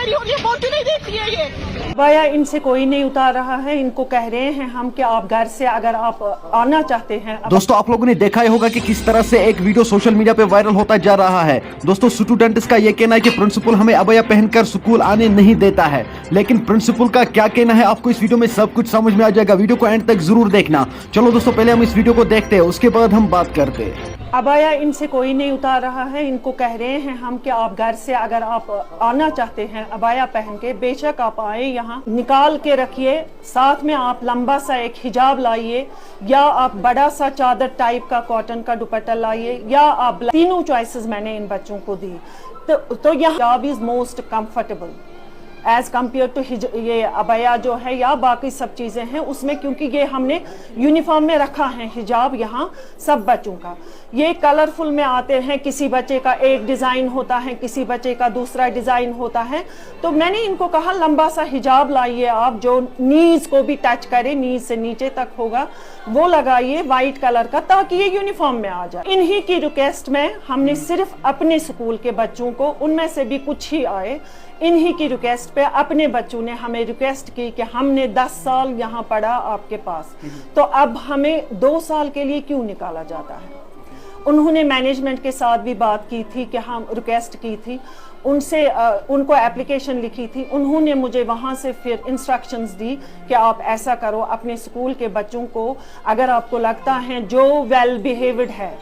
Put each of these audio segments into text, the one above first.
रही और ये बोलती नहीं देखती है ये। अबाया इनसे कोई नहीं उतार रहा है, इनको कह रहे हैं हम कि आप घर से अगर आप आना चाहते हैं। दोस्तों आप लोगों ने देखा ही होगा कि किस तरह से एक वीडियो सोशल मीडिया पे वायरल होता जा रहा है। दोस्तों स्टूडेंट्स का ये कहना है कि प्रिंसिपल हमें अबाया पहनकर स्कूल आने नहीं देता है, लेकिन प्रिंसिपल का क्या कहना है आपको इस वीडियो में सब कुछ समझ में आ जाएगा। वीडियो को एंड तक जरूर देखना। चलो दोस्तों पहले हम इस वीडियो को देखते हैं, उसके बाद हम बात करते हैं। अबाया इनसे कोई नहीं उतार रहा है, इनको कह रहे हैं हम कि आप घर से अगर आप आना चाहते हैं अबाया पहन के, बेशक आप आए, यहाँ निकाल के रखिए, साथ में आप लंबा सा एक हिजाब लाइए या आप बड़ा सा चादर टाइप का कॉटन का दुपट्टा लाइए या आप तीनों चॉइसेस मैंने इन बच्चों को दी। तो यह हिजाब is most comfortable as compared to ये अबाया जो है या बाकी सब चीज़ें हैं उसमें, क्योंकि ये हमने यूनिफॉर्म में रखा है हिजाब यहाँ सब बच्चों का। ये कलरफुल में आते हैं, किसी बच्चे का एक डिज़ाइन होता है, किसी बच्चे का दूसरा डिज़ाइन होता है। तो मैंने इनको कहा लंबा सा हिजाब लाइए आप, जो नीज को भी टच करे, नीज से नीचे तक होगा वो लगाइए वाइट कलर का, ताकि ये यूनिफॉर्म में आ जाए। इन्हीं की रिक्वेस्ट में हमने सिर्फ अपने स्कूल के बच्चों को, उनमें से भी कुछ ही आए, इन्हीं की रिक्वेस्ट पे अपने बच्चों ने हमें रिक्वेस्ट की कि हमने 10 साल यहाँ पढ़ा आपके पास, तो अब हमें 2 साल के लिए क्यों निकाला जाता है। उन्होंने मैनेजमेंट के साथ भी बात की थी कि हम रिक्वेस्ट की थी उनसे, उनको एप्लीकेशन लिखी थी। उन्होंने मुझे वहाँ से फिर इंस्ट्रक्शंस दी कि आप ऐसा करो, अपने स्कूल के बच्चों को अगर आपको लगता है जो वेल बिहेव्ड है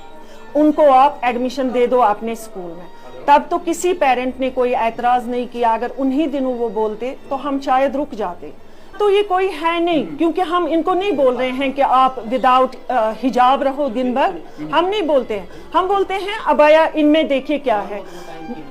उनको आप एडमिशन दे दो अपने स्कूल में। तब तो किसी पेरेंट ने कोई ऐतराज नहीं किया, अगर उन्हीं दिनों वो बोलते तो हम शायद रुक जाते। तो ये कोई है नहीं, क्योंकि हम इनको नहीं बोल रहे हैं कि आप विदाउट हिजाब रहो दिन भर, हम नहीं बोलते हैं। हम बोलते हैं अबाया इनमें देखिए क्या है,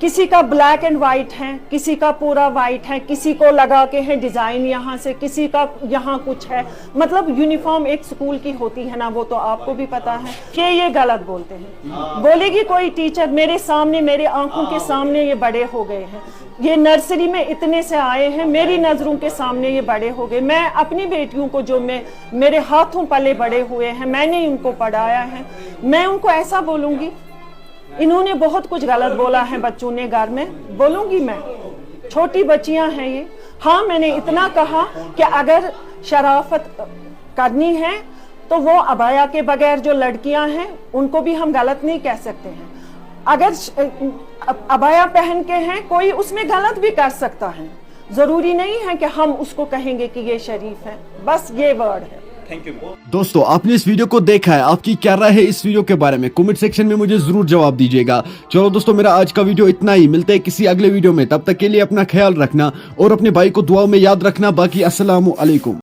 किसी का ब्लैक एंड वाइट है, किसी का पूरा वाइट है, किसी को लगा के है डिजाइन यहाँ से, किसी का यहाँ कुछ है। मतलब यूनिफॉर्म एक स्कूल की होती है ना, वो तो आपको भी पता है कि ये गलत बोलते हैं। बोलेगी कोई टीचर, मेरे सामने, मेरे आंखों के सामने ये बड़े हो गए हैं, ये नर्सरी में इतने से आए हैं, मेरी नजरों के सामने ये बड़े हो गए। मैं अपनी बेटियों को, जो मेरे हाथों पले बड़े हुए हैं, मैंने उनको पढ़ाया है, मैं उनको ऐसा बोलूंगी? इन्होंने बहुत कुछ गलत बोला है बच्चों ने घर में, बोलूंगी मैं? छोटी बच्चियां हैं ये। हाँ मैंने इतना कहा कि अगर शराफत करनी है तो वो अबाया के बगैर जो लड़कियां हैं उनको भी हम गलत नहीं कह सकते हैं। अगर अबाया पहन के हैं कोई, उसमें गलत भी कर सकता है, जरूरी नहीं है कि हम उसको कहेंगे कि ये शरीफ है। बस ये वर्ड है। Thank you. दोस्तों आपने इस वीडियो को देखा है, आपकी क्या राय है इस वीडियो के बारे में कमेंट सेक्शन में मुझे जरूर जवाब दीजिएगा। चलो दोस्तों मेरा आज का वीडियो इतना ही, मिलते हैं किसी अगले वीडियो में, तब तक के लिए अपना ख्याल रखना और अपने भाई को दुआओं में याद रखना। बाकी अस्सलामु अलैकुम।